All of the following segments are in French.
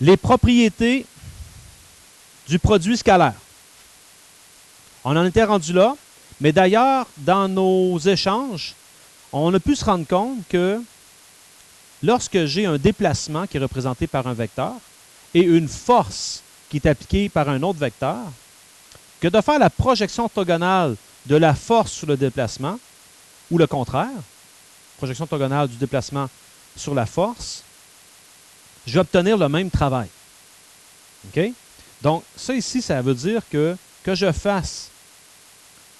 Les propriétés du produit scalaire. On en était rendu là, mais d'ailleurs, dans nos échanges, on a pu se rendre compte que lorsque j'ai un déplacement qui est représenté par un vecteur et une force qui est appliquée par un autre vecteur, que de faire la projection orthogonale de la force sur le déplacement, ou le contraire, projection orthogonale du déplacement sur la force, je vais obtenir le même travail. OK? Donc, ça ici, ça veut dire que je fasse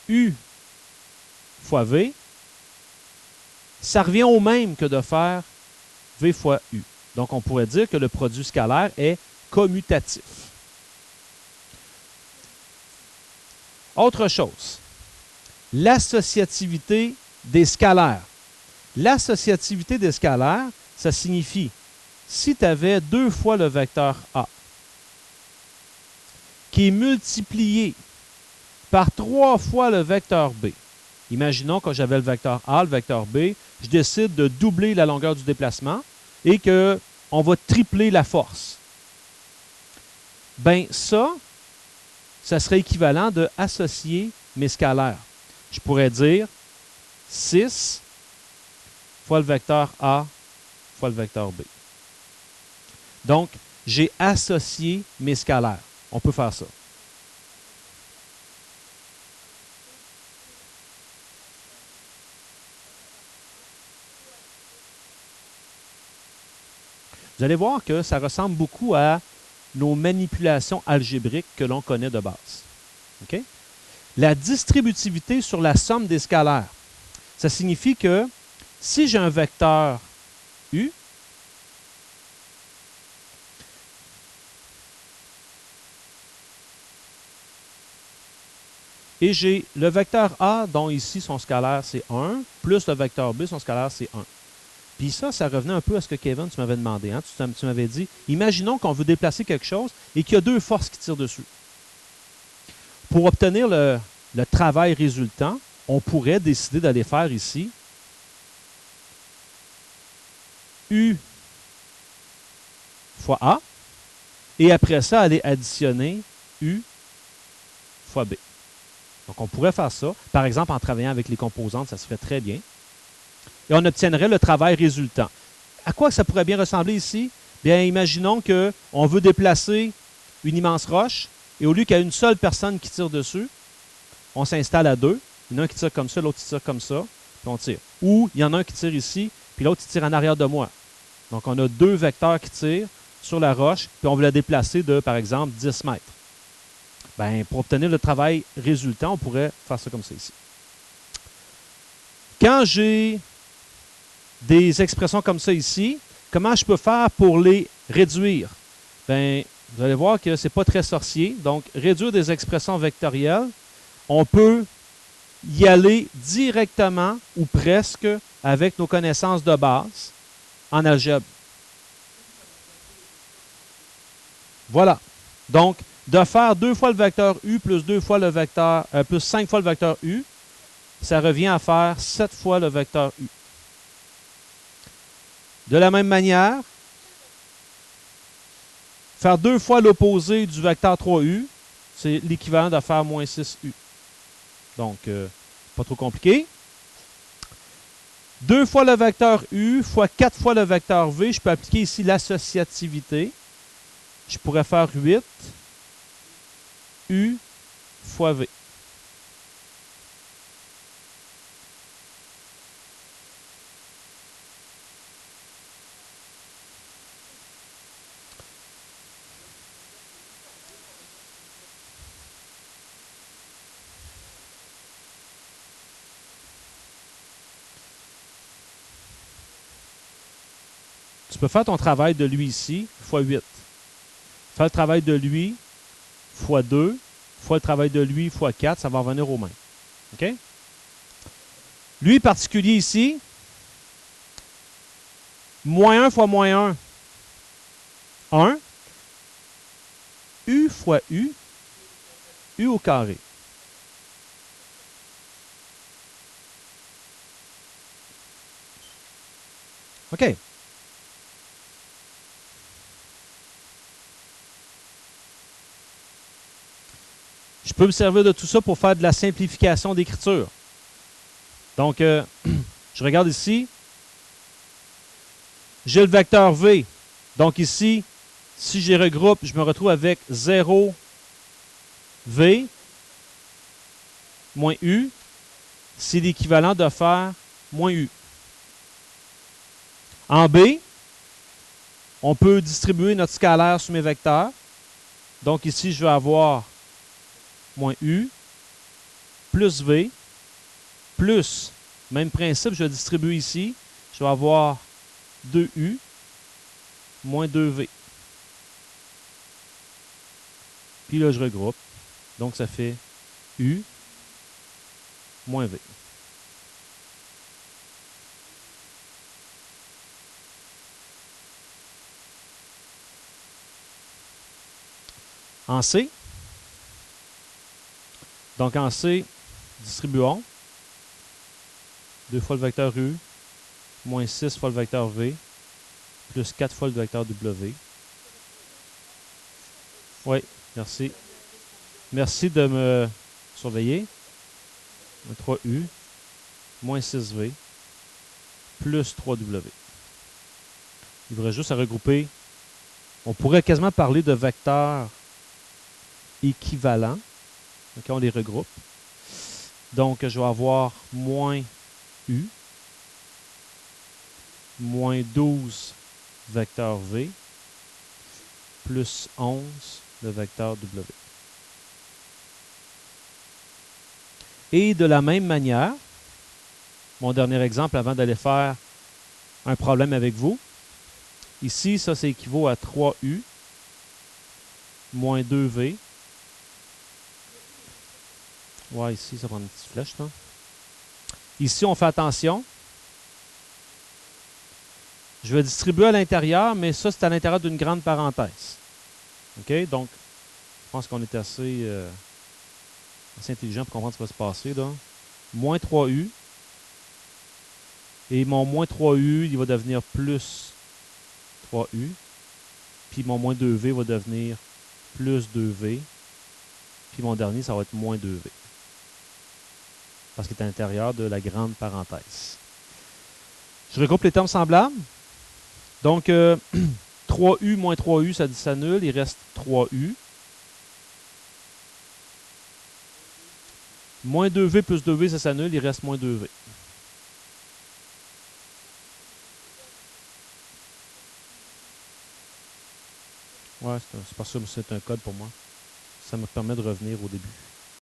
U fois V, ça revient au même que de faire V fois U. Donc, on pourrait dire que le produit scalaire est commutatif. Autre chose, l'associativité des scalaires. L'associativité des scalaires, ça signifie si tu avais 2 fois le vecteur A qui est multiplié par 3 fois le vecteur B. Imaginons que j'avais le vecteur A, le vecteur B, je décide de doubler la longueur du déplacement et qu'on va tripler la force. Bien, ça serait équivalent de associer mes scalaires. Je pourrais dire 6 fois le vecteur A fois le vecteur B. Donc, j'ai associé mes scalaires. On peut faire ça. Vous allez voir que ça ressemble beaucoup à nos manipulations algébriques que l'on connaît de base. Okay? La distributivité sur la somme des scalaires. Ça signifie que si j'ai un vecteur U, et j'ai le vecteur A, dont ici son scalaire c'est 1, plus le vecteur B, son scalaire c'est 1. Puis ça revenait un peu à ce que Kevin, tu m'avais demandé. Hein? Tu m'avais dit, imaginons qu'on veut déplacer quelque chose et qu'il y a 2 forces qui tirent dessus. Pour obtenir le travail résultant, on pourrait décider d'aller faire ici U fois A, et après ça, aller additionner U fois B. Donc, on pourrait faire ça. Par exemple, en travaillant avec les composantes, ça se ferait très bien. Et on obtiendrait le travail résultant. À quoi ça pourrait bien ressembler ici? Bien, imaginons qu'on veut déplacer une immense roche, et au lieu qu'il y ait une seule personne qui tire dessus, on s'installe à 2. Il y en a un qui tire comme ça, l'autre qui tire comme ça, puis on tire. Ou il y en a un qui tire ici, puis l'autre qui tire en arrière de moi. Donc, on a 2 vecteurs qui tirent sur la roche, puis on veut la déplacer de, par exemple, 10 mètres. Bien, pour obtenir le travail résultant, on pourrait faire ça comme ça ici. Quand j'ai des expressions comme ça ici, comment je peux faire pour les réduire? Bien, vous allez voir que ce n'est pas très sorcier. Donc, réduire des expressions vectorielles, on peut y aller directement ou presque avec nos connaissances de base en algèbre. Voilà. Donc, de faire 2 fois le vecteur U plus 2 fois le vecteur plus 5 fois le vecteur U, ça revient à faire 7 fois le vecteur U. De la même manière, faire 2 fois l'opposé du vecteur 3U, c'est l'équivalent de faire moins 6U. Donc, pas trop compliqué. 2 fois le vecteur U fois 4 fois le vecteur V, je peux appliquer ici l'associativité. Je pourrais faire 8 U fois V. Tu peux faire ton travail de lui ici, fois 8. Faire le travail de lui, fois 2, fois le travail de lui, fois 4, ça va revenir au même. OK? Lui particulier ici, moins 1 fois moins 1, 1. U fois U, U au carré. OK. peux me servir de tout ça pour faire de la simplification d'écriture. Donc, je regarde ici. J'ai le vecteur V. Donc ici, si je les regroupe, je me retrouve avec 0 V moins U. C'est l'équivalent de faire moins U. En B, on peut distribuer notre scalaire sur mes vecteurs. Donc ici, je vais avoir moins U plus V plus, même principe, je vais distribuer ici. Je vais avoir 2U moins 2V. Puis là, je regroupe. Donc, ça fait U moins V. En C, donc en C, distribuons 2 fois le vecteur U, moins 6 fois le vecteur V, plus 4 fois le vecteur W. Oui, merci. Merci de me surveiller. 3U, moins 6V, plus 3W. Il faudrait juste à regrouper. On pourrait quasiment parler de vecteurs équivalents. OK, on les regroupe. Donc, je vais avoir moins U, moins 12 vecteur V, plus 11 le vecteur W. Et de la même manière, mon dernier exemple avant d'aller faire un problème avec vous, ici, ça équivaut à 3U moins 2V. Ouais, ici, ça prend une petite flèche, là. Ici, on fait attention. Je vais distribuer à l'intérieur, mais ça, c'est à l'intérieur d'une grande parenthèse. OK? Donc, je pense qu'on est assez intelligent pour comprendre ce qui va se passer, là. Moins 3U. Et mon moins 3U, il va devenir plus 3U. Puis mon moins 2V va devenir plus 2V. Puis mon dernier, ça va être moins 2V. Parce qu'il est à l'intérieur de la grande parenthèse. Je regroupe les termes semblables. Donc, 3U moins 3U, ça s'annule. Il reste 3U. Moins 2V plus 2V, ça s'annule. Il reste moins 2V. Ouais, c'est parce que c'est un code pour moi. Ça me permet de revenir au début.